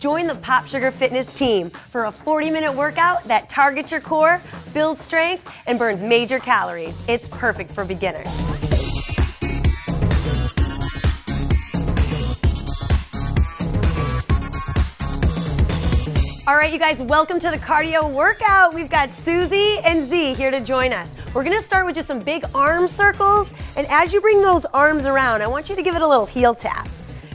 Join the Pop Sugar Fitness team for a 40-minute workout that targets your core, builds strength, and burns major calories. It's perfect for beginners. All right, you guys, welcome to the cardio workout. We've got Susie and Z here to join us. We're gonna start with just some big arm circles, and as you bring those arms around, I want you to give it a little heel tap.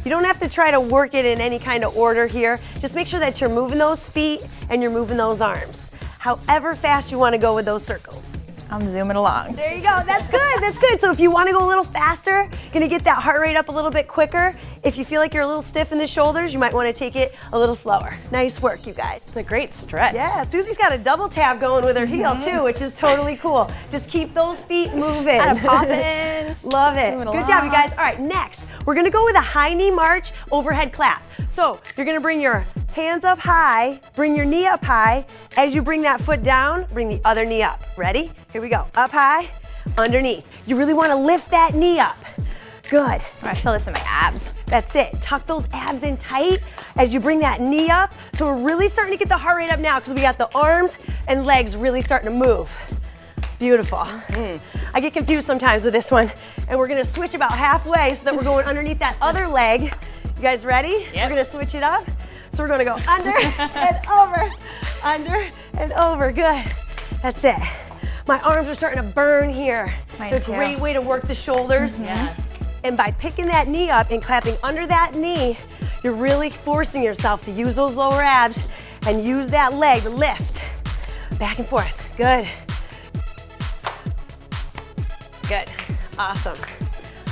You don't have to try to work it in any kind of order here. Just make sure that you're moving those feet and you're moving those arms. However fast you wanna go with those circles. I'm zooming along. There you go, that's good, that's good. So if you wanna go a little faster, gonna get that heart rate up a little bit quicker. If you feel like you're a little stiff in the shoulders, you might wanna take it a little slower. Nice work, you guys. It's a great stretch. Yeah, Susie's got a double tap going with her heel too, which is totally cool. Just keep those feet moving. Kind of popping. Love it. Good job, you guys. All right, next, we're gonna go with a high knee march, overhead clap. So you're gonna bring your hands up high, bring your knee up high. As you bring that foot down, bring the other knee up. Ready? Here we go. Up high, underneath. You really wanna lift that knee up. Good. I feel this in my abs. That's it. Tuck those abs in tight as you bring that knee up. So we're really starting to get the heart rate up now because we got the arms and legs really starting to move. Beautiful. I get confused sometimes with this one. And we're gonna switch about halfway so that we're going underneath that other leg. You guys ready? Yep. We're gonna switch it up. So we're gonna go under and over, under and over. Good. That's it. My arms are starting to burn here. Mine It's a too. great way to work the shoulders. Yeah. And by picking that knee up and clapping under that knee, you're really forcing yourself to use those lower abs and use that leg to lift. Back and forth. Good. Good. Awesome.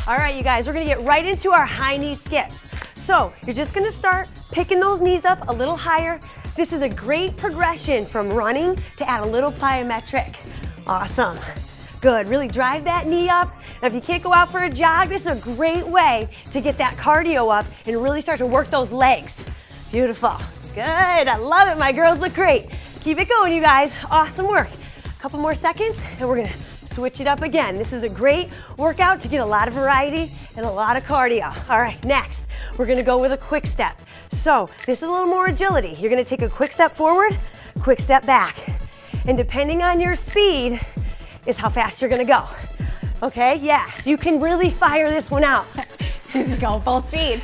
All right, you guys, we're gonna get right into our high knee skips. So you're just gonna start picking those knees up a little higher. This is a great progression from running to add a little plyometric. Awesome. Good, really drive that knee up. Now if you can't go out for a jog, this is a great way to get that cardio up and really start to work those legs. Beautiful. Good, I love it. My girls look great. Keep it going, you guys. Awesome work. A couple more seconds and we're gonna switch it up again. This is a great workout to get a lot of variety and a lot of cardio. All right, next, we're gonna go with a quick step. So this is a little more agility. You're gonna take a quick step forward, quick step back. And depending on your speed is how fast you're gonna go. Okay, yeah, you can really fire this one out. Susie's going full speed.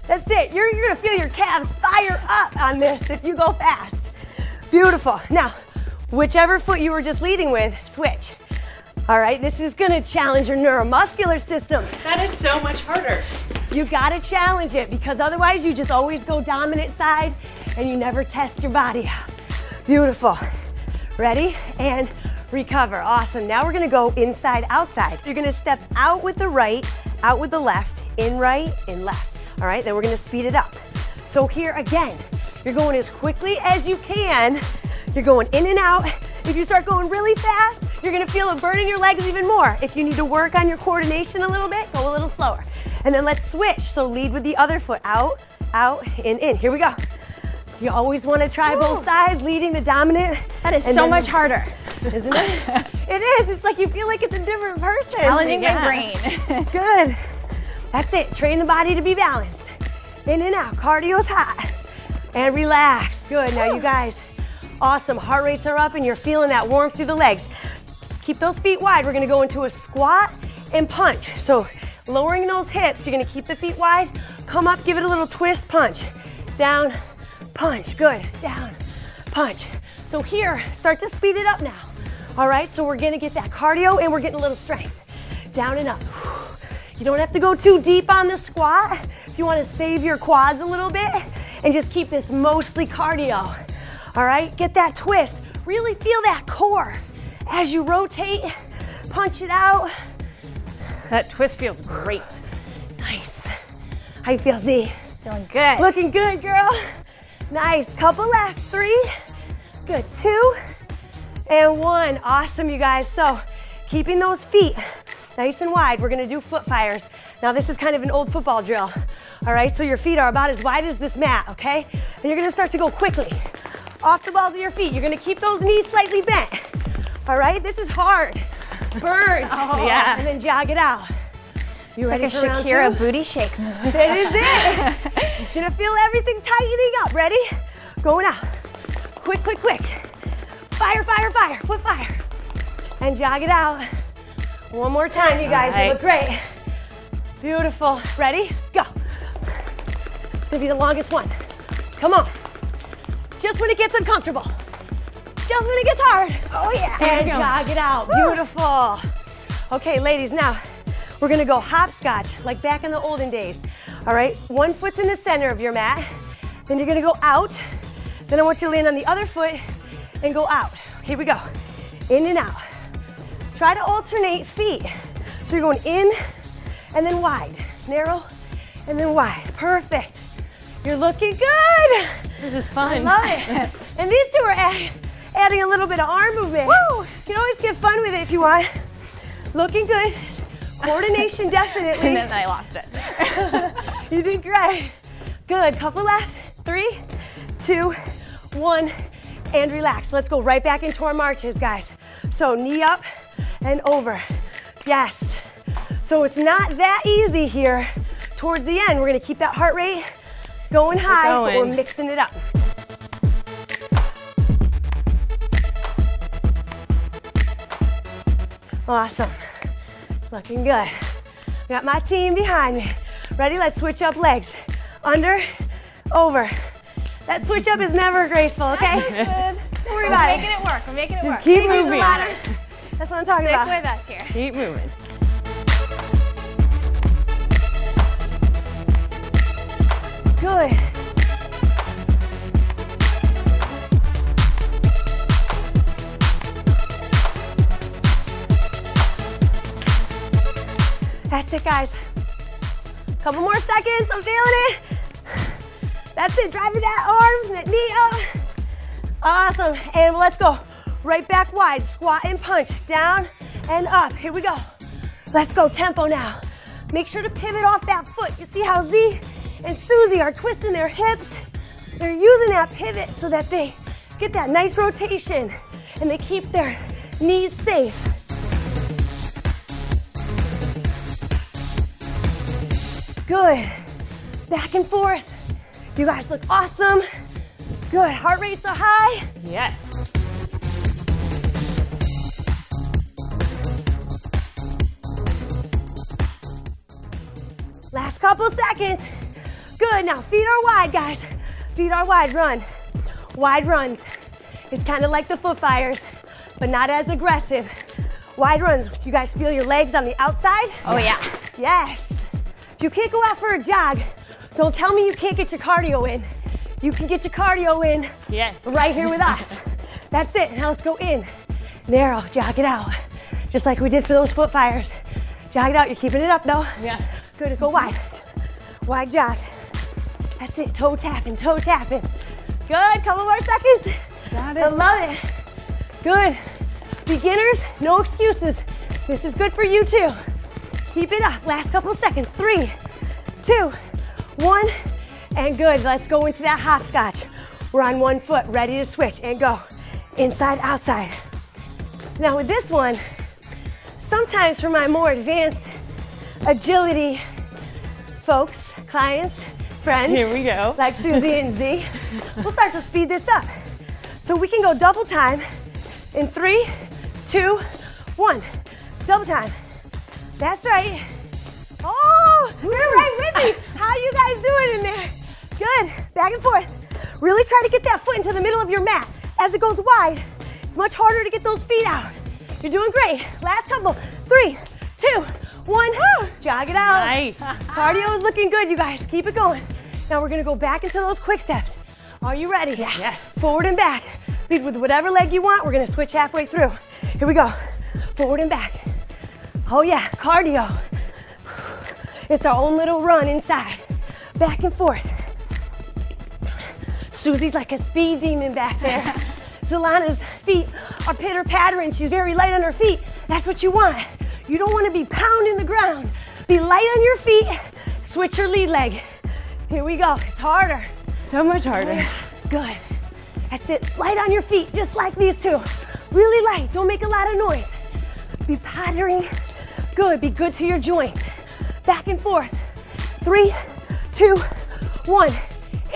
That's it, you're gonna feel your calves fire up on this if you go fast. Beautiful. Now, whichever foot you were just leading with, switch. All right, this is gonna challenge your neuromuscular system. That is so much harder. You gotta challenge it because otherwise you just always go dominant side and you never test your body out. Beautiful. Ready? And recover. Awesome. Now we're gonna go inside, outside. You're gonna step out with the right, out with the left, in right, in left. All right, then we're gonna speed it up. So here again, you're going as quickly as you can. You're going in and out. If you start going really fast, you're gonna feel it burning your legs even more. If you need to work on your coordination a little bit, go a little slower. And then let's switch. So lead with the other foot, out, in. Here we go. You always wanna try both sides, leading the dominant. That is so much harder. Isn't it? It is. It's like you feel like it's a different person. Challenging my brain. Good. That's it. Train the body to be balanced. In and out. Cardio's hot. And relax. Good. Now you guys, awesome. Heart rates are up and you're feeling that warmth through the legs. Keep those feet wide. We're gonna go into a squat and punch. So lowering those hips, you're gonna keep the feet wide. Come up, give it a little twist, punch. Down, punch. Good. Down, punch. So here, start to speed it up now. All right, so we're gonna get that cardio and we're getting a little strength. Down and up. You don't have to go too deep on the squat. If you wanna save your quads a little bit and just keep this mostly cardio. All right, get that twist. Really feel that core. As you rotate, punch it out. That twist feels great. Nice. How you feel, Z? Feeling good. Looking good, girl. Nice, couple left, 3. Good, 2 and 1. Awesome, you guys. So keeping those feet nice and wide. We're gonna do foot fires. Now this is kind of an old football drill. All right, so your feet are about as wide as this mat, okay? And you're gonna start to go quickly. Off the balls of your feet. You're gonna keep those knees slightly bent. All right, this is hard. Burn. Oh, yeah. And then jog it out. You ready like a for round Shakira 2? booty shake move. That is it. You're gonna feel everything tightening up. Ready? Going out. Quick, quick, quick. Fire, fire, fire. Foot fire. And jog it out. One more time, you guys. You look great. Beautiful. Ready? Go. It's gonna be the longest one. Come on. Just when it gets uncomfortable. Just when it gets hard. Oh yeah. And jog it out. Beautiful. Okay, ladies, now we're gonna go hopscotch like back in the olden days. All right, one foot's in the center of your mat. Then you're gonna go out. Then I want you to land on the other foot and go out. Here we go. In and out. Try to alternate feet. So you're going in and then wide. Narrow and then wide. Perfect. You're looking good. This is fun. I love it. And these two are adding a little bit of arm movement. Woo! You can always get fun with it if you want. Looking good. Coordination definitely. And then I lost it. You did great. Good. Couple left. 3, 2, 1, and relax. Let's go right back into our marches, guys. So knee up and over. Yes. So it's not that easy here. Towards the end, we're gonna keep that heart rate going high, but we're mixing it up. Awesome. Looking good. Got my team behind me. Ready? Let's switch up legs. Under, over. That switch up is never graceful, okay? Don't worry about it. We're making it work. We're making it work. Just keep moving. That's what I'm talking about. Stick with us here. Keep moving. Good. That's it, guys. Couple more seconds. I'm feeling it. That's it. Driving that arm, that knee up. Awesome. And let's go. Right back wide. Squat and punch. Down and up. Here we go. Let's go. Tempo now. Make sure to pivot off that foot. You see how Z and Susie are twisting their hips? They're using that pivot so that they get that nice rotation and they keep their knees safe. Good. Back and forth. You guys look awesome. Good. Heart rates are high. Yes. Last couple seconds. Good. Now feet are wide, guys. Feet are wide. Run. Wide runs. It's kind of like the foot fires, but not as aggressive. Wide runs. You guys feel your legs on the outside? Oh yeah. Yes. If you can't go out for a jog, don't tell me you can't get your cardio in. You can get your cardio in right here with us. That's it. Now let's go in. Narrow, jog it out. Just like we did for those foot fires. Jog it out. You're keeping it up though. Yeah. Good. Go wide. Wide jog. That's it. Toe tapping, toe tapping. Good. Couple more seconds. Got it. I love it. Good. Beginners, no excuses. This is good for you too. Keep it up. Last couple seconds. 3, 2, 1, and good. Let's go into that hopscotch. We're on one foot, ready to switch and go. Inside, outside. Now with this one, sometimes for my more advanced agility folks, clients, friends, Here we go. like Susie and Z, we'll start to speed this up. So we can go double time in 3, 2, 1. Double time. That's right. Oh, you're right with me. How you guys doing in there? Good. Back and forth. Really try to get that foot into the middle of your mat. As it goes wide, it's much harder to get those feet out. You're doing great. Last couple. 3, 2, 1. Jog it out. Nice. Cardio is looking good, you guys. Keep it going. Now we're gonna go back into those quick steps. Are you ready? Yes. Forward and back. Lead with whatever leg you want. We're gonna switch halfway through. Here we go. Forward and back. Oh yeah, cardio. It's our own little run inside. Back and forth. Susie's like a speed demon back there. Zalana's feet are pitter-pattering. She's very light on her feet. That's what you want. You don't want to be pounding the ground. Be light on your feet. Switch your lead leg. Here we go. It's harder. So much harder. Good. That's it. Light on your feet, just like these two. Really light. Don't make a lot of noise. Be pattering. Good. Be good to your joint. Back and forth. 3, 2, 1.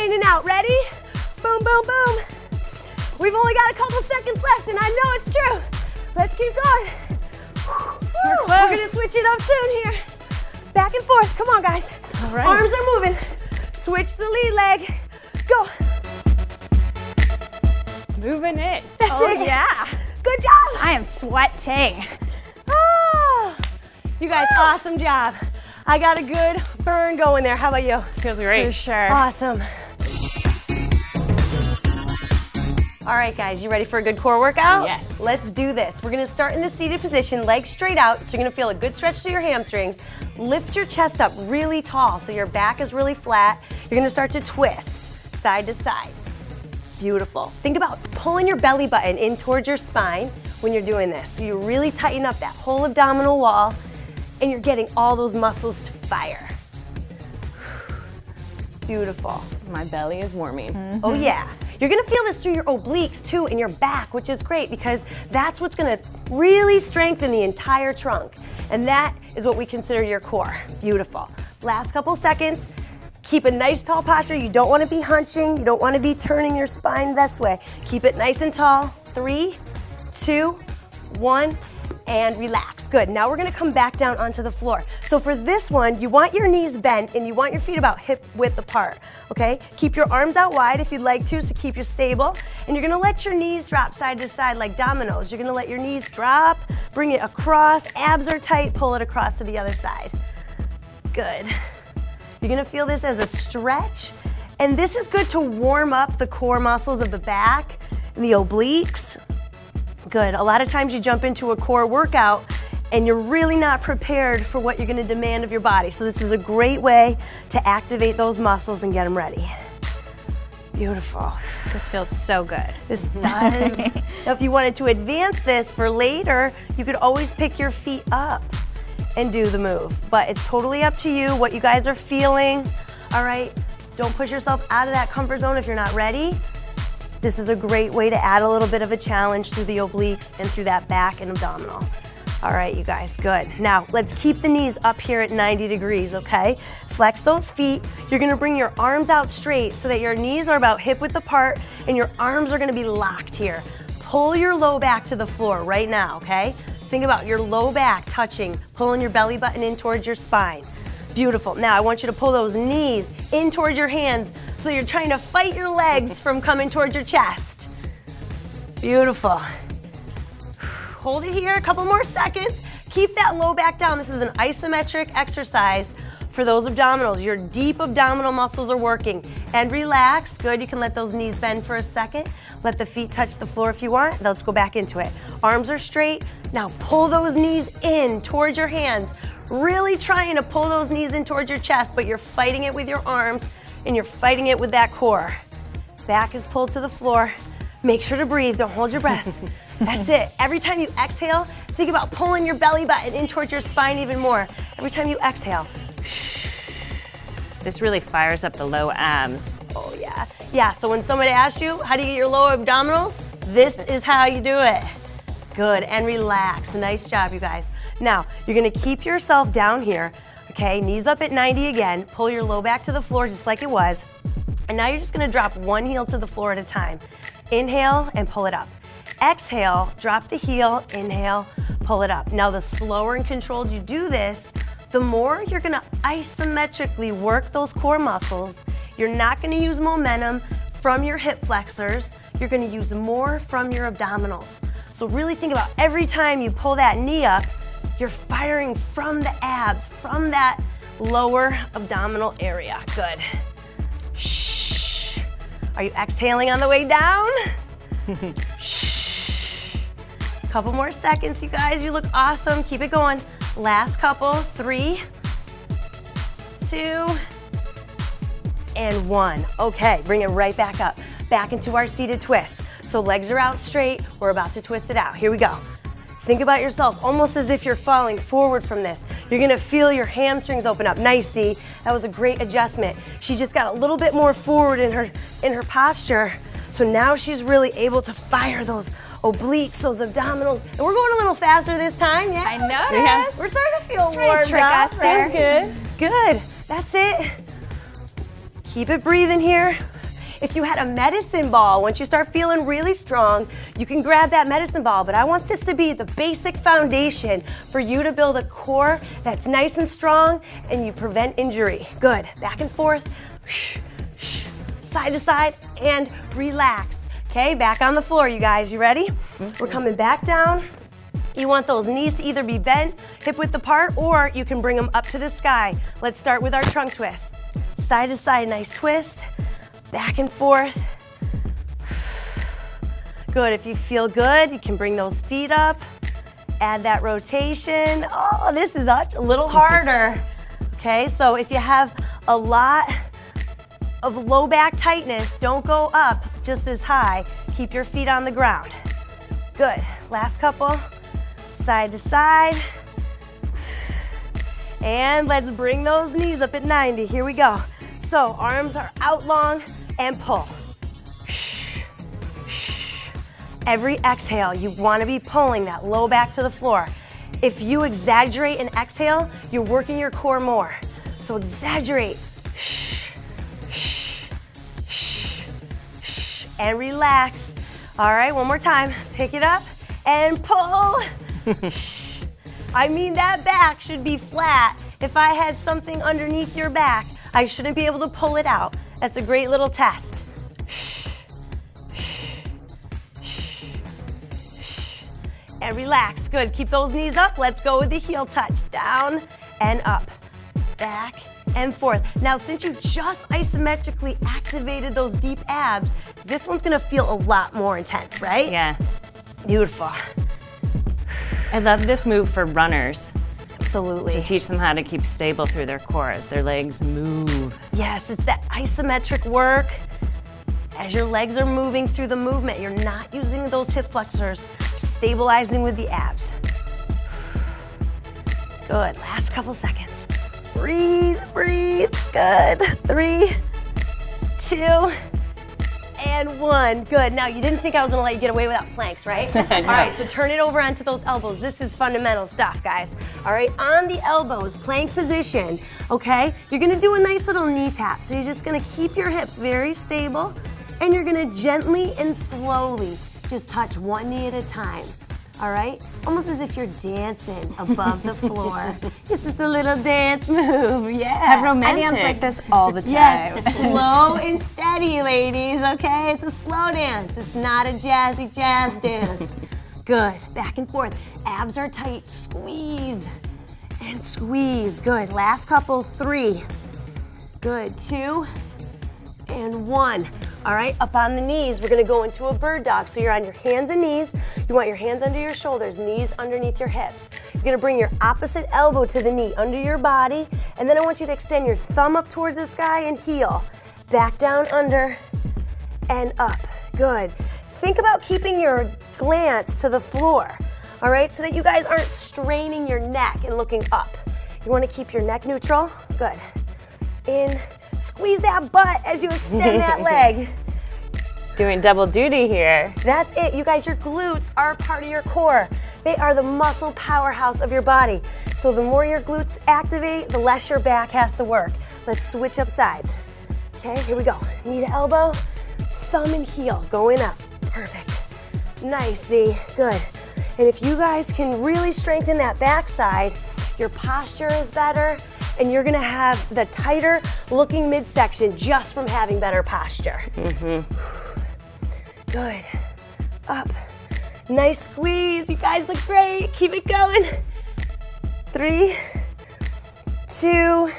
In and out, ready? Boom, boom, boom. We've only got a couple seconds left, and I know it's true. Let's keep going. We're gonna switch it up soon here. Back and forth, come on guys. All right. Arms are moving. Switch the lead leg. Go. Moving it. That's it. Yeah. Good job. I am sweating. Oh, you guys, awesome job. I got a good burn going there. How about you? Feels great. For sure. Awesome. All right, guys, you ready for a good core workout? Yes. Let's do this. We're gonna start in the seated position, legs straight out, so you're gonna feel a good stretch to your hamstrings. Lift your chest up really tall so your back is really flat. You're gonna start to twist side to side. Beautiful. Think about pulling your belly button in towards your spine when you're doing this. So you really tighten up that whole abdominal wall and you're getting all those muscles to fire. Beautiful. My belly is warming. Mm-hmm. Oh yeah. You're gonna feel this through your obliques too and your back, which is great because that's what's gonna really strengthen the entire trunk. And that is what we consider your core. Beautiful. Last couple seconds. Keep a nice tall posture. You don't wanna be hunching. You don't wanna be turning your spine this way. Keep it nice and tall. 3, 2, 1, and relax. Good, now we're gonna come back down onto the floor. So for this one, you want your knees bent and you want your feet about hip width apart, okay? Keep your arms out wide if you'd like to, so keep you stable. And you're gonna let your knees drop side to side like dominoes. You're gonna let your knees drop, bring it across, abs are tight, pull it across to the other side. Good. You're gonna feel this as a stretch, and this is good to warm up the core muscles of the back and the obliques. Good, a lot of times you jump into a core workout and you're really not prepared for what you're gonna demand of your body. So this is a great way to activate those muscles and get them ready. Beautiful. This feels so good. This does. Now if you wanted to advance this for later, you could always pick your feet up and do the move. But it's totally up to you, what you guys are feeling, all right? Don't push yourself out of that comfort zone if you're not ready. This is a great way to add a little bit of a challenge through the obliques and through that back and abdominal. All right, you guys, good. Now, let's keep the knees up here at 90 degrees, okay? Flex those feet. You're gonna bring your arms out straight so that your knees are about hip width apart and your arms are gonna be locked here. Pull your low back to the floor right now, okay? Think about your low back touching, pulling your belly button in towards your spine. Beautiful. Now I want you to pull those knees in towards your hands so you're trying to fight your legs from coming towards your chest. Beautiful. Hold it here, a couple more seconds. Keep that low back down. This is an isometric exercise for those abdominals. Your deep abdominal muscles are working. And relax, good. You can let those knees bend for a second. Let the feet touch the floor if you want. Let's go back into it. Arms are straight. Now pull those knees in towards your hands. Really trying to pull those knees in towards your chest, but you're fighting it with your arms and you're fighting it with that core. Back is pulled to the floor. Make sure to breathe, don't hold your breath. That's it. Every time you exhale, think about pulling your belly button in towards your spine even more. Every time you exhale. This really fires up the low abs. Oh yeah. Yeah, so when somebody asks you, how do you get your low abdominals? This is how you do it. Good, and relax. Nice job, you guys. Now, you're gonna keep yourself down here, okay? Knees up at 90 again. Pull your low back to the floor just like it was. And now you're just gonna drop one heel to the floor at a time. Inhale and pull it up. Exhale, drop the heel, inhale, pull it up. Now the slower and controlled you do this, the more you're gonna isometrically work those core muscles. You're not gonna use momentum from your hip flexors. You're gonna use more from your abdominals. So really think about every time you pull that knee up, you're firing from the abs, from that lower abdominal area. Good. Shh. Are you exhaling on the way down? Shh. Couple more seconds, you guys. You look awesome. Keep it going. Last couple. 3, 2, and 1. Okay, bring it right back up. Back into our seated twist. So legs are out straight. We're about to twist it out. Here we go. Think about yourself almost as if you're falling forward from this. You're gonna feel your hamstrings open up. Nice, see? That was a great adjustment. She just got a little bit more forward in her posture. So now she's really able to fire those obliques, those abdominals. And we're going a little faster this time, yeah? I noticed. Yeah. We're starting to feel warmed trick up. us there. That's good. Good. That's it. Keep it breathing here. If you had a medicine ball, once you start feeling really strong, you can grab that medicine ball, but I want this to be the basic foundation for you to build a core that's nice and strong and you prevent injury. Good, back and forth, side to side, and relax. Okay, back on the floor, you guys, you ready? We're coming back down. You want those knees to either be bent, hip width apart, or you can bring them up to the sky. Let's start with our trunk twist. Side to side, nice twist. Back and forth. Good, if you feel good, you can bring those feet up. Add that rotation. Oh, this is a little harder. Okay, so if you have a lot of low back tightness, don't go up just as high. Keep your feet on the ground. Good, last couple. Side to side. And let's bring those knees up at 90. Here we go. So arms are out long and pull. Every exhale, you want to be pulling that low back to the floor. If you exaggerate and exhale, you're working your core more. So exaggerate. And relax. All right, one more time. Pick it up and pull. I mean, that back should be flat. If I had something underneath your back, I shouldn't be able to pull it out. That's a great little test. And relax. Good. Keep those knees up. Let's go with the heel touch. Down and up. Back and forth. Now, since you just isometrically activated those deep abs, this one's going to feel a lot more intense, right? Yeah. Beautiful. I love this move for runners. Absolutely. To teach them how to keep stable through their core as their legs move. Yes, it's that isometric work. As your legs are moving through the movement, you're not using those hip flexors, stabilizing with the abs. Good, last couple seconds. Breathe, breathe, good. 3, 2, and 1. Good, now you didn't think I was gonna let you get away without planks, right? No. All right, so turn it over onto those elbows. This is fundamental stuff, guys. All right, on the elbows, plank position, okay? You're gonna do a nice little knee tap. So you're just gonna keep your hips very stable and you're gonna gently and slowly just touch one knee at a time. All right? Almost as if you're dancing above the floor. It's just a little dance move, yeah. Have romantic. I dance like this all the time. Yes, slow and steady, ladies, okay? It's a slow dance. It's not a jazzy jazz dance. Good, back and forth. Abs are tight, squeeze and squeeze. Good, last couple, 3. Good, 2 and 1. All right, up on the knees, we're gonna go into a bird dog. So you're on your hands and knees. You want your hands under your shoulders, knees underneath your hips. You're gonna bring your opposite elbow to the knee under your body, and then I want you to extend your thumb up towards the sky and heel. Back down under and up. Good. Think about keeping your glance to the floor, all right, so that you guys aren't straining your neck and looking up. You wanna keep your neck neutral. Good. In. Squeeze that butt as you extend that leg. Doing double duty here. That's it. You guys, your glutes are part of your core. They are the muscle powerhouse of your body. So the more your glutes activate, the less your back has to work. Let's switch up sides. Okay, here we go. Knee to elbow, thumb and heel, going up. Perfect. Nice, Z. Good. And if you guys can really strengthen that back side, your posture is better, and you're gonna have the tighter looking midsection just from having better posture. Good. Up. Nice squeeze. You guys look great. Keep it going. 3, 2,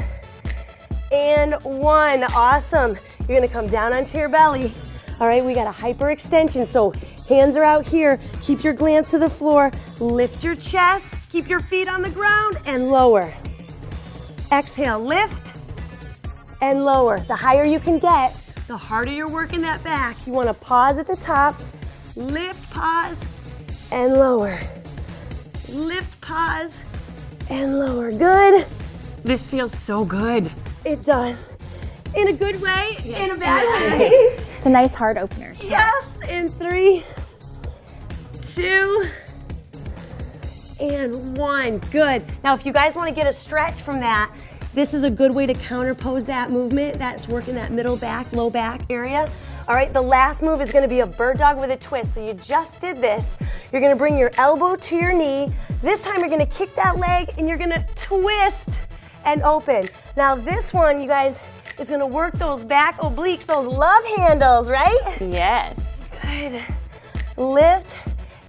and 1. Awesome. You're gonna come down onto your belly. All right, we got a hyperextension. So hands are out here. Keep your glance to the floor. Lift your chest. Keep your feet on the ground and lower. Exhale, lift and lower. The higher you can get, the harder you're working that back. You want to pause at the top, lift, pause, and lower. Lift, pause, and lower. Good. This feels so good. It does. In a good way, in a bad way. It's a nice heart opener. So. Yes, in 3, 2, and 1. Good. Now, if you guys want to get a stretch from that, This is a good way to counterpose that movement. That's working that middle back, low back area. All right, the last move is gonna be a bird dog with a twist. So you just did this. You're gonna bring your elbow to your knee. This time you're gonna kick that leg and you're gonna twist and open. Now this one, you guys, is gonna work those back obliques, those love handles, right? Yes. Good. Lift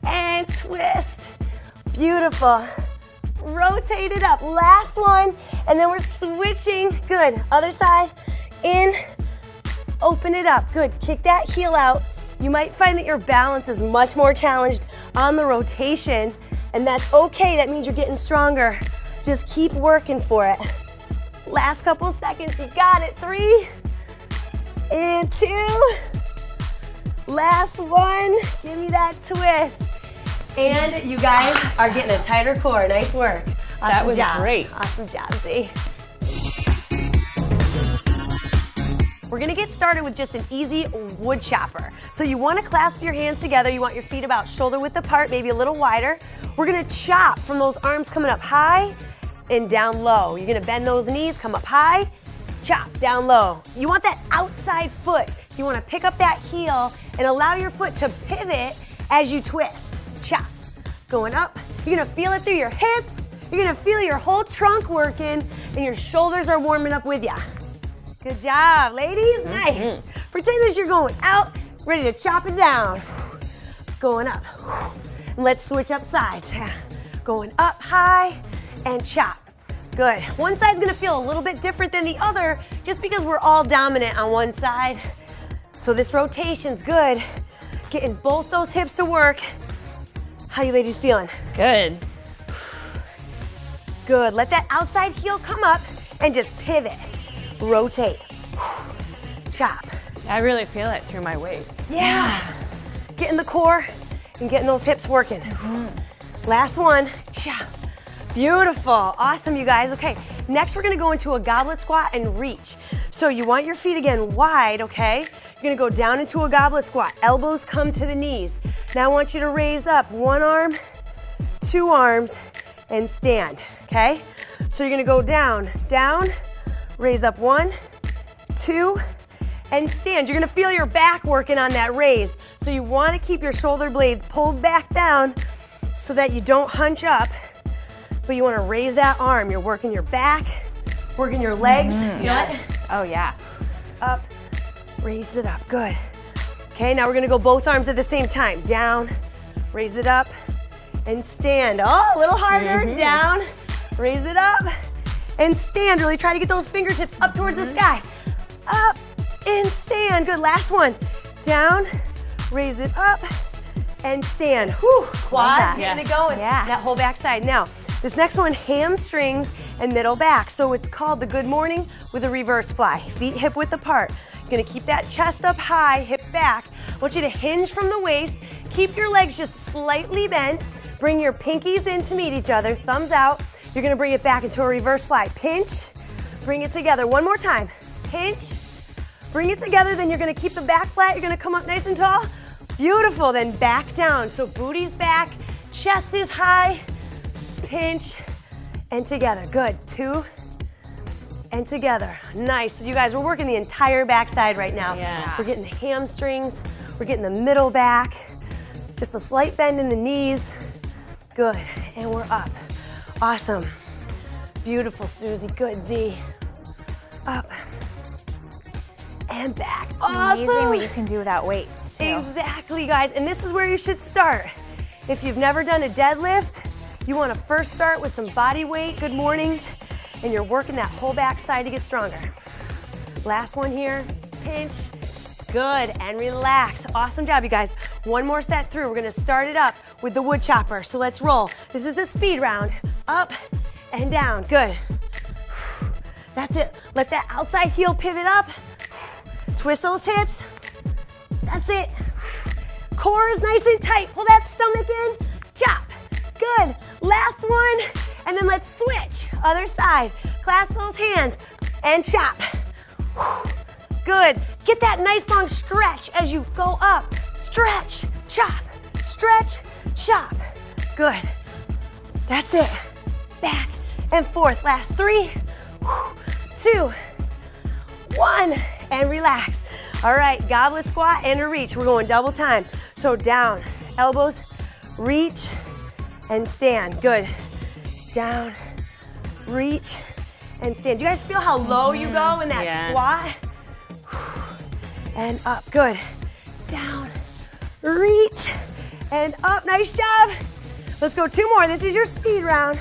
and twist. Beautiful. Rotate it up. Last one, and then we're switching. Good. Other side. In. Open it up. Good. Kick that heel out. You might find that your balance is much more challenged on the rotation, and that's okay. That means you're getting stronger. Just keep working for it. Last couple seconds. You got it. 3 and 2. Last one. Give me that twist. And you guys are getting a tighter core. Nice work. Awesome That was job. great. Awesome job, Z. We're gonna get started with just an easy wood chopper. So you wanna clasp your hands together. You want your feet about shoulder width apart, maybe a little wider. We're gonna chop from those arms coming up high and down low. You're gonna bend those knees, come up high, chop, down low. You want that outside foot. You wanna pick up that heel and allow your foot to pivot as you twist. Chop, going up. You're gonna feel it through your hips. You're gonna feel your whole trunk working and your shoulders are warming up with ya. Good job, ladies, nice. Pretend as you're going out, ready to chop it down. Going up. And let's switch up sides. Going up high and chop. Good. One side's gonna feel a little bit different than the other just because we're all dominant on one side. So this rotation's good. Getting both those hips to work. How you ladies feeling? Good. Good. Let that outside heel come up and just pivot. Rotate. Chop. I really feel it through my waist. Yeah. Getting the core and getting those hips working. Last one. Chop. Beautiful. Awesome, you guys. Okay, next we're gonna go into a goblet squat and reach. So you want your feet again wide, okay? You're gonna go down into a goblet squat. Elbows come to the knees. Now I want you to raise up one arm, 2 arms, and stand, okay? So you're gonna go down, down, raise up 1, 2, and stand. You're gonna feel your back working on that raise. So you wanna keep your shoulder blades pulled back down so that you don't hunch up, but you wanna raise that arm. You're working your back, working your legs. Feel it? Oh yeah. Up, raise it up, good. Okay, now we're gonna go both arms at the same time. Down, raise it up, and stand. Oh, a little harder, down, raise it up, and stand. Really try to get those fingertips up towards the sky. Up, and stand, good. Last one, down, raise it up, and stand. Whew, quads, getting it going. Yeah. That whole back side. Now, this next one, hamstrings and middle back. So it's called the good morning with a reverse fly. Feet hip width apart. You're gonna keep that chest up high, hips back. I want you to hinge from the waist. Keep your legs just slightly bent. Bring your pinkies in to meet each other, thumbs out. You're gonna bring it back into a reverse fly. Pinch, bring it together. One more time. Pinch, bring it together. Then you're gonna keep the back flat. You're gonna come up nice and tall. Beautiful, then back down. So booty's back, chest is high. Pinch, and together. Good, 2, and together. Nice. So you guys, we're working the entire backside right now. Yeah. We're getting the hamstrings, we're getting the middle back, just a slight bend in the knees. Good, and we're up. Awesome. Beautiful, Susie. Good, Z. Up, and back. Awesome. Amazing what you can do without weights, too. Exactly, guys, and this is where you should start. If you've never done a deadlift, you want to first start with some body weight, good morning, and you're working that whole back side to get stronger. Last one here, pinch, good, and relax. Awesome job, you guys. One more set through. We're gonna start it up with the wood chopper, so let's roll. This is a speed round, up and down, good. That's it. Let that outside heel pivot up. Twist those hips. That's it. Core is nice and tight. Pull that stomach in, chop. Good. Last one, and then let's switch. Other side. Clasp those hands and chop. Good. Get that nice long stretch as you go up. Stretch, chop, stretch, chop. Good. That's it. Back and forth. Last 3. 2, 1, and relax. All right, goblet squat and a reach. We're going double time. So down, elbows, reach, and stand. Good. Down, reach, and stand. Do you guys feel how low you go in that squat? And up, good. Down, reach, and up. Nice job. Let's go 2 more. This is your speed round.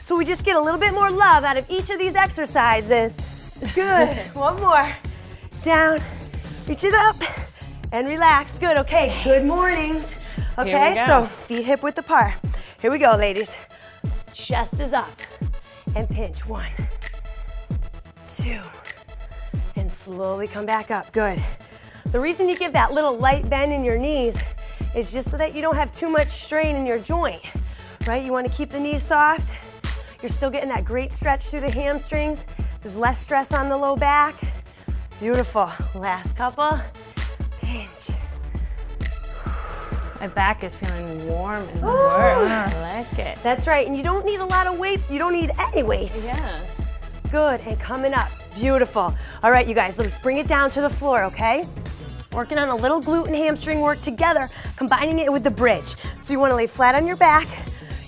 So we just get a little bit more love out of each of these exercises. Good. 1 more. Down, reach it up, and relax. Good, okay, good mornings. Okay, so feet hip width apart. Here we go, ladies. Chest is up, and pinch. 1, 2, and slowly come back up. Good. The reason you give that little light bend in your knees is just so that you don't have too much strain in your joint, right? You want to keep the knees soft. You're still getting that great stretch through the hamstrings. There's less stress on the low back. Beautiful. Last couple. Pinch. My back is feeling warm and warm. I like it. That's right. And you don't need a lot of weights. You don't need any weights. Yeah. Good. And coming up. Beautiful. All right, you guys, let's bring it down to the floor, okay? Working on a little glute and hamstring work together, combining it with the bridge. So you want to lay flat on your back.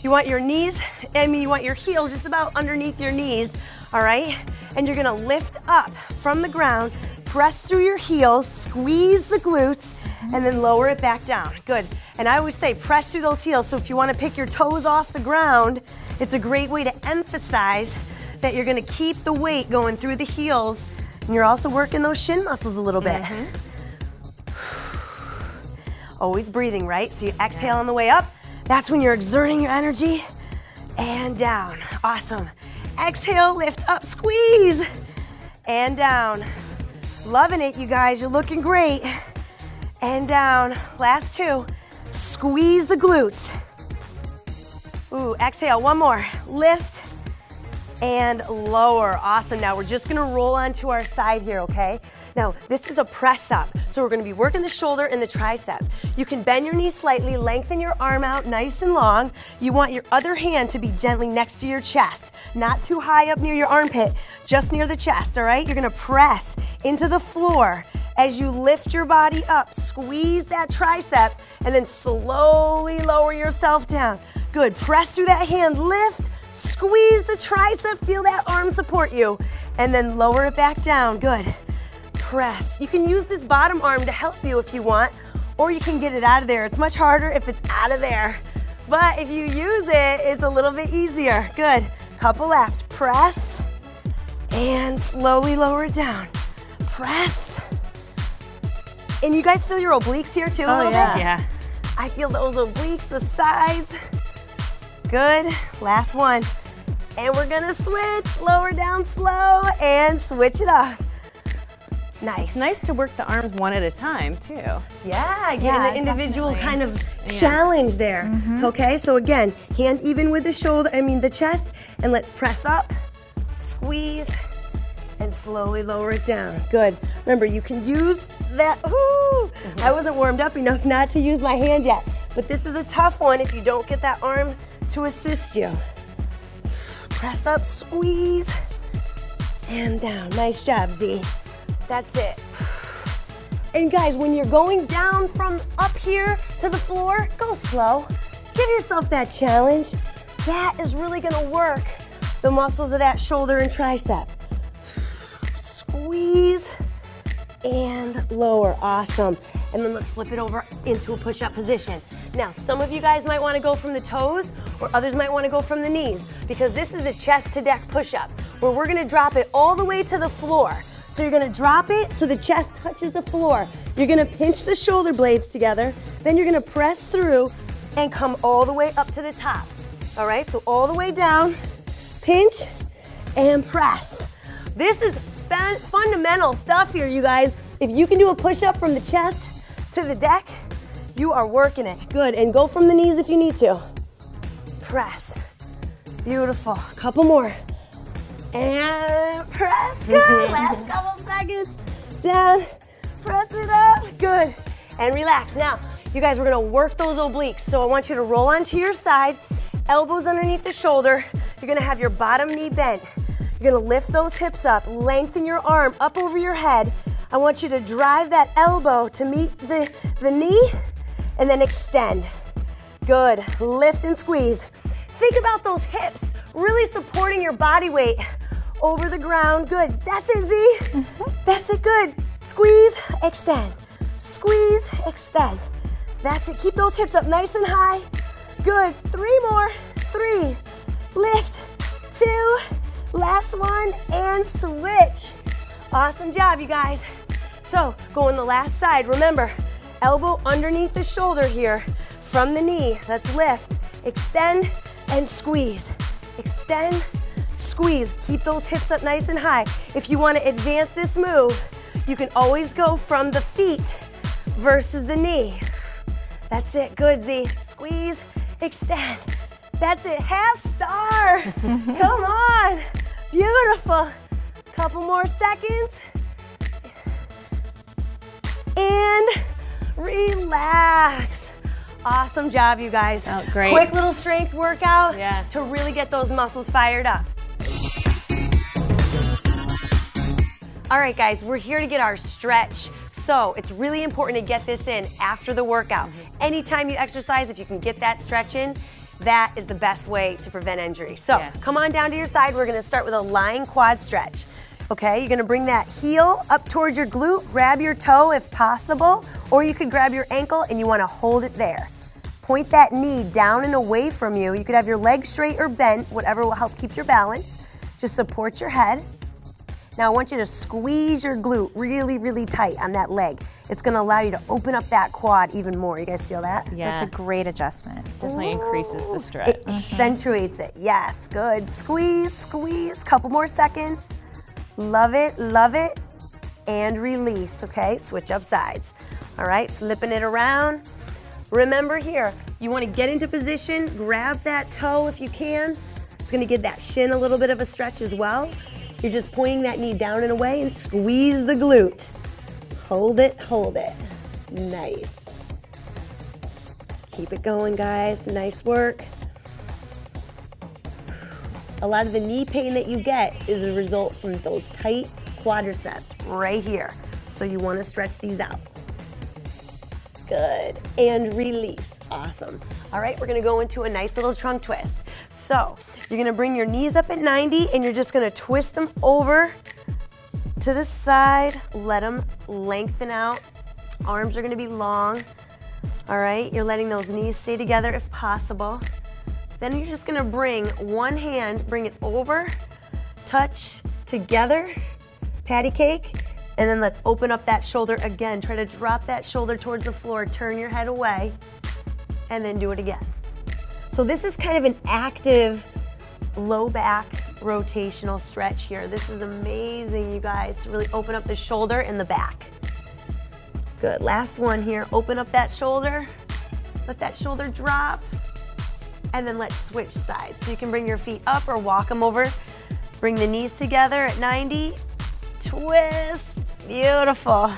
You want your knees, you want your heels just about underneath your knees, all right? And you're gonna lift up from the ground, press through your heels, squeeze the glutes, and then lower it back down. Good. And I always say press through those heels, so if you wanna pick your toes off the ground, it's a great way to emphasize that you're gonna keep the weight going through the heels, and you're also working those shin muscles a little bit. Always breathing, right? So you exhale on the way up. That's when you're exerting your energy. And down. Awesome. Exhale, lift up, squeeze. And down. Loving it, you guys. You're looking great. And down. Last 2. Squeeze the glutes. Ooh, exhale. 1 more. Lift and lower. Awesome. Now we're just gonna roll onto our side here, okay? Now, this is a press up. So we're gonna be working the shoulder and the tricep. You can bend your knee slightly, lengthen your arm out nice and long. You want your other hand to be gently next to your chest, not too high up near your armpit, just near the chest, all right? You're gonna press into the floor as you lift your body up. Squeeze that tricep and then slowly lower yourself down. Good, press through that hand, lift, squeeze the tricep, feel that arm support you, and then lower it back down. Good. Press. You can use this bottom arm to help you if you want, or you can get it out of there. It's much harder if it's out of there. But if you use it, it's a little bit easier. Good. Couple left. Press and slowly lower it down. Press. And you guys feel your obliques here too a little bit? Yeah. I feel those obliques, the sides. Good. Last one. And we're gonna switch. Lower down slow and switch it off. Nice. It's nice to work the arms one at a time, too. Yeah, getting an individual kind of challenge there. Okay, so again, hand even with the shoulder, the chest, and let's press up, squeeze, and slowly lower it down. Good. Remember, you can use that. Ooh, I wasn't warmed up enough not to use my hand yet, but this is a tough one if you don't get that arm to assist you. Press up, squeeze, and down. Nice job, Z. That's it. And guys, when you're going down from up here to the floor, go slow. Give yourself that challenge. That is really gonna work the muscles of that shoulder and tricep. Squeeze and lower. Awesome. And then let's flip it over into a push-up position. Now, some of you guys might wanna go from the toes, or others might wanna go from the knees, because this is a chest to deck push-up, where we're gonna drop it all the way to the floor. So you're gonna drop it so the chest touches the floor. You're gonna pinch the shoulder blades together, then you're gonna press through and come all the way up to the top. All right, so all the way down, pinch and press. This is fundamental stuff here, you guys. If you can do a push-up from the chest to the deck, you are working it. Good, and go from the knees if you need to. Press. Beautiful. Couple more. And press, good. Last couple seconds. Down, press it up, good. And relax. Now, you guys, we're gonna work those obliques. So I want you to roll onto your side, elbows underneath the shoulder. You're gonna have your bottom knee bent. You're gonna lift those hips up, lengthen your arm up over your head. I want you to drive that elbow to meet the knee and then extend. Good, lift and squeeze. Think about those hips really supporting your body weight over the ground. Good, that's it, Z. That's it, good. Squeeze, extend. Squeeze, extend. That's it, keep those hips up nice and high. Good, 3 more, 3, lift, 2, last one, and switch. Awesome job, you guys. So, go on the last side. Remember, elbow underneath the shoulder here from the knee. Let's lift, extend, and squeeze. Extend, squeeze. Keep those hips up nice and high. If you want to advance this move, you can always go from the feet versus the knee. That's it, good, Z. Squeeze, extend. That's it, half star. Come on, beautiful. Couple more seconds. And relax. Awesome job, you guys. Oh, great. Quick little strength workout Yeah. to really get those muscles fired up. All right, guys, we're here to get our stretch. So it's really important to get this in after the workout. Anytime you exercise, if you can get that stretch in, that is the best way to prevent injury. So come on down to your side. We're gonna start with a lying quad stretch. Okay, you're gonna bring that heel up towards your glute, grab your toe if possible, or you could grab your ankle and you wanna hold it there. Point that knee down and away from you. You could have your legs straight or bent, whatever will help keep your balance. Just support your head. Now I want you to squeeze your glute really, really tight on that leg. It's gonna allow you to open up that quad even more. You guys feel that? Yeah. That's a great adjustment. Definitely increases the stretch. It accentuates it, yes, good. Squeeze, squeeze, couple more seconds. Love it, and release, okay? Switch up sides. All right, flipping it around. Remember here, you wanna get into position, grab that toe if you can. It's gonna give that shin a little bit of a stretch as well. You're just pointing that knee down and away and squeeze the glute. Hold it, nice. Keep it going, guys, nice work. A lot of the knee pain that you get is a result from those tight quadriceps right here. So you want to stretch these out. Good, and release, awesome. All right, we're gonna go into a nice little trunk twist. So you're gonna bring your knees up at 90 and you're just gonna twist them over to the side, let them lengthen out. Arms are gonna be long. All right, you're letting those knees stay together if possible. Then you're just gonna bring one hand, bring it over, touch together, patty cake, and then let's open up that shoulder again. Try to drop that shoulder towards the floor, turn your head away, and then do it again. So this is kind of an active low back rotational stretch here. This is amazing, you guys, to really open up the shoulder and the back. Good, last one here. Open up that shoulder, let that shoulder drop, and then let's switch sides. So you can bring your feet up or walk them over. Bring the knees together at 90, twist, beautiful.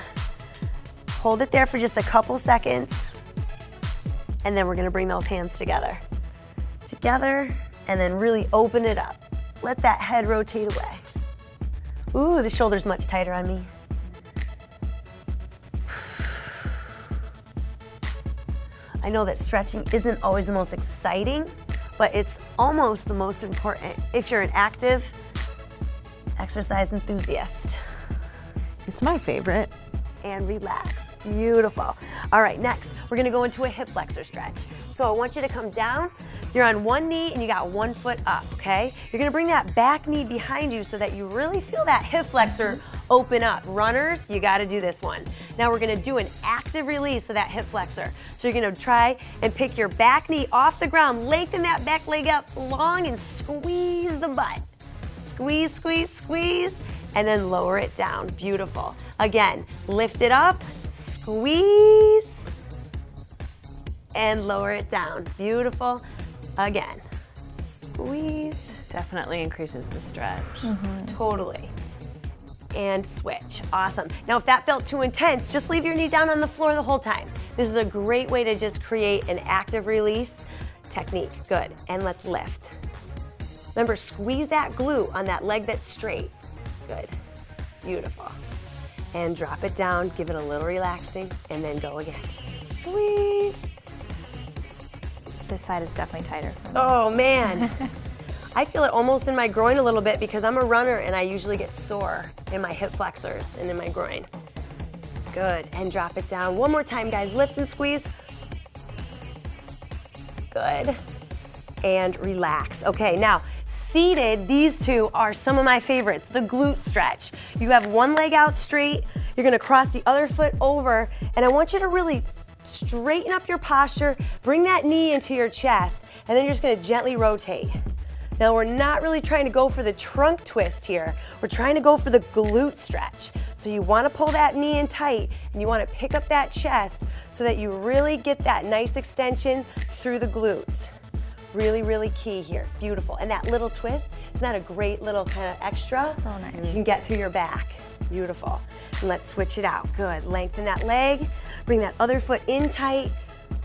Hold it there for just a couple seconds, and then we're gonna bring those hands together. And then really open it up. Let that head rotate away. Ooh, the shoulder's much tighter on me. I know that stretching isn't always the most exciting, but it's almost the most important if you're an active exercise enthusiast. It's my favorite. And relax, beautiful. All right, next, we're gonna go into a hip flexor stretch. So I want you to come down, you're on one knee and you got one foot up, okay? You're gonna bring that back knee behind you so that you really feel that hip flexor open up. Runners, you gotta do this one. Now we're gonna do an active release of that hip flexor. So you're gonna try and pick your back knee off the ground, lengthen that back leg up long and squeeze the butt. Squeeze, squeeze, squeeze, and then lower it down, beautiful. Again, lift it up, squeeze, and lower it down, beautiful. Again, squeeze. Definitely increases the stretch. Totally. And switch, awesome. Now if that felt too intense, just leave your knee down on the floor the whole time. This is a great way to just create an active release technique. Good, and let's lift. Remember, squeeze that glute on that leg that's straight. Good. Beautiful. And drop it down, give it a little relaxing, and then go again. Squeeze. This side is definitely tighter for me. Oh man. I feel it almost in my groin a little bit because I'm a runner and I usually get sore in my hip flexors and in my groin. Good, and drop it down. One more time, guys. Lift and squeeze. Good. And relax. Okay, now, seated, these two are some of my favorites, the glute stretch. You have one leg out straight, you're gonna cross the other foot over, and I want you to really straighten up your posture, bring that knee into your chest, and then you're just gonna gently rotate. Now we're not really trying to go for the trunk twist here, we're trying to go for the glute stretch. So you wanna pull that knee in tight, and you wanna pick up that chest so that you really get that nice extension through the glutes. Really, really key here. Beautiful. And that little twist, isn't that a great little kind of extra? So nice. You can get through your back. Beautiful. And let's switch it out. Good. Lengthen that leg. Bring that other foot in tight.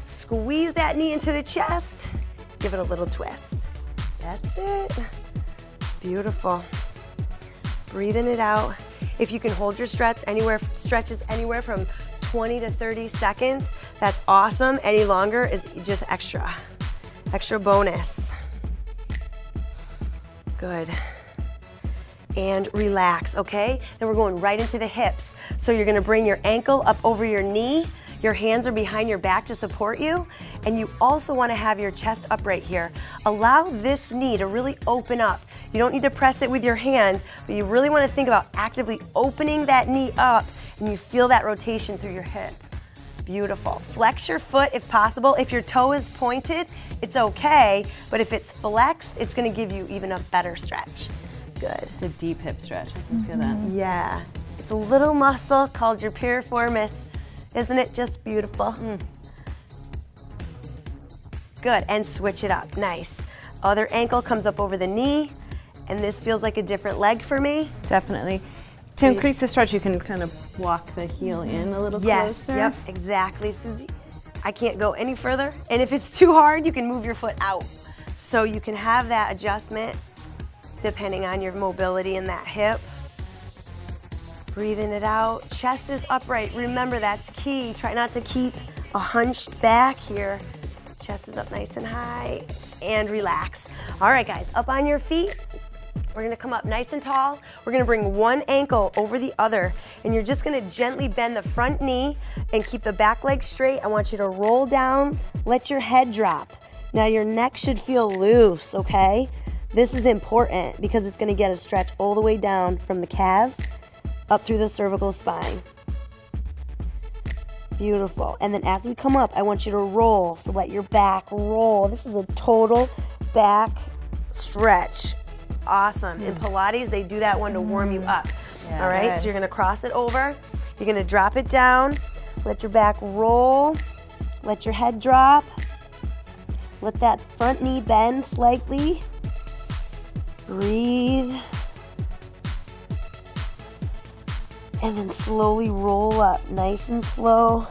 Squeeze that knee into the chest. Give it a little twist. That's it. Beautiful. Breathing it out. If you can hold your stretches anywhere from 20 to 30 seconds, that's awesome. Any longer is just extra bonus. Good. And relax, okay? Then we're going right into the hips. So you're gonna bring your ankle up over your knee, your hands are behind your back to support you, and you also wanna have your chest upright here. Allow this knee to really open up. You don't need to press it with your hand, but you really wanna think about actively opening that knee up, and you feel that rotation through your hip. Beautiful. Flex your foot if possible. If your toe is pointed, it's okay, but if it's flexed, it's gonna give you even a better stretch. Good. It's a deep hip stretch. I can feel that. Yeah. It's a little muscle called your piriformis. Isn't it just beautiful? Good, and switch it up. Nice. Other ankle comes up over the knee, and this feels like a different leg for me. Definitely. To increase the stretch, you can kind of walk the heel in a little closer. Yep, exactly, Susie. I can't go any further. And if it's too hard, you can move your foot out. So you can have that adjustment depending on your mobility in that hip. Breathing it out. Chest is upright. Remember, that's key. Try not to keep a hunched back here. Chest is up nice and high. And relax. All right, guys, up on your feet. We're gonna come up nice and tall. We're gonna bring one ankle over the other, and you're just gonna gently bend the front knee and keep the back leg straight. I want you to roll down, let your head drop. Now your neck should feel loose, okay? This is important because it's gonna get a stretch all the way down from the calves up through the cervical spine. Beautiful. And then as we come up, I want you to roll, so let your back roll. This is a total back stretch. Awesome. In Pilates, they do that one to warm you up. Yeah, all right, good. so you're gonna cross it over. You're gonna drop it down. Let your back roll. Let your head drop. Let that front knee bend slightly. Breathe. And then slowly roll up, nice and slow.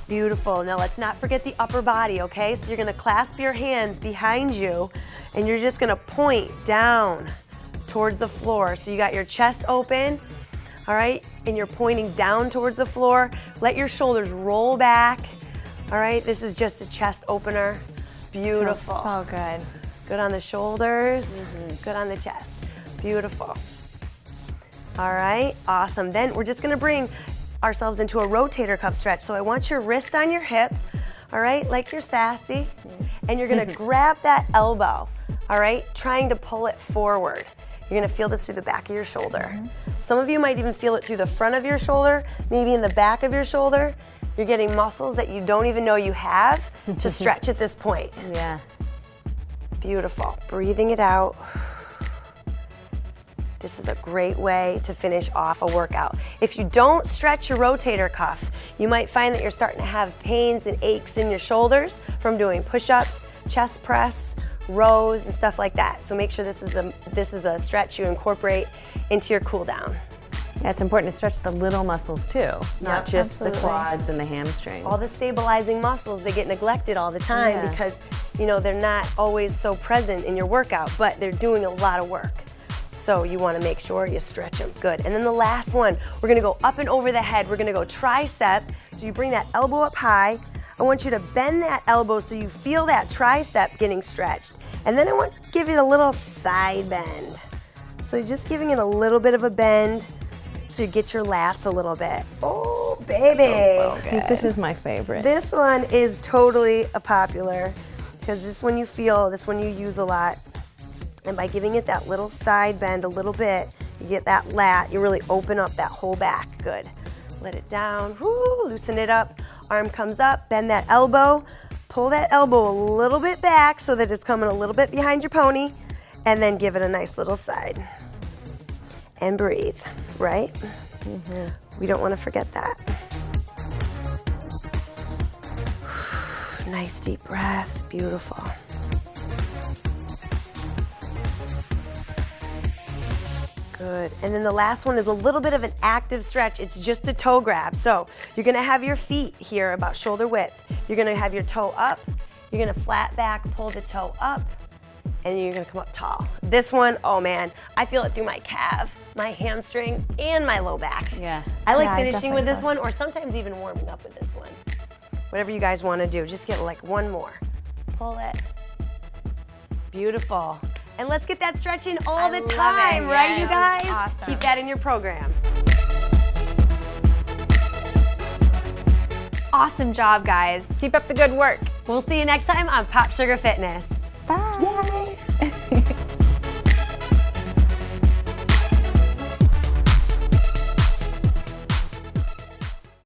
Beautiful. Now let's not forget the upper body, okay? So you're gonna clasp your hands behind you and you're just gonna point down towards the floor. So you got your chest open, all right? And you're pointing down towards the floor. Let your shoulders roll back, all right? This is just a chest opener. Beautiful. Feels so good. Good on the shoulders, good on the chest. Beautiful. All right, awesome. Then we're just gonna bring ourselves into a rotator cuff stretch. So I want your wrist on your hip, all right, like you're sassy, and you're gonna grab that elbow, all right, trying to pull it forward. You're gonna feel this through the back of your shoulder. Some of you might even feel it through the front of your shoulder, maybe in the back of your shoulder. You're getting muscles that you don't even know you have to stretch at this point. Yeah. Beautiful. Breathing it out. This is a great way to finish off a workout. If you don't stretch your rotator cuff, you might find that you're starting to have pains and aches in your shoulders from doing push-ups, chest press, rows, and stuff like that. So make sure this is a stretch you incorporate into your cool down. Yeah, it's important to stretch the little muscles too, not just absolutely. the quads and the hamstrings. All the stabilizing muscles, they get neglected all the time because you know, they're not always so present in your workout, but they're doing a lot of work. So you want to make sure you stretch them. Good. And then the last one, we're going to go up and over the head. We're going to go tricep. So you bring that elbow up high. I want you to bend that elbow so you feel that tricep getting stretched. And then I want to give it a little side bend. So you're just giving it a little bit of a bend so you get your lats a little bit. Oh, baby. I think this is my favorite. This one is totally a popular because this one you feel, this one you use a lot. And by giving it that little side bend a little bit, you get that lat, you really open up that whole back. Good. Let it down, woo, loosen it up. Arm comes up, bend that elbow, pull that elbow a little bit back so that it's coming a little bit behind your pony, and then give it a nice little side. And breathe, right? We don't want to forget that. Nice deep breath, beautiful. Good. And then the last one is a little bit of an active stretch. It's just a toe grab. So you're going to have your feet here about shoulder width. You're going to have your toe up. You're going to flat back, pull the toe up, and you're going to come up tall. This one, oh man, I feel it through my calf, my hamstring, and my low back. Yeah. I like Yeah, finishing with this definitely. one, or sometimes even warming up with this one. Whatever you guys want to do, just get like one more. Pull it. Beautiful. And let's get that stretching all the love it, time, right, you yes. guys? Awesome. Keep that in your program. Awesome job, guys. Keep up the good work. We'll see you next time on Pop Sugar Fitness. Bye.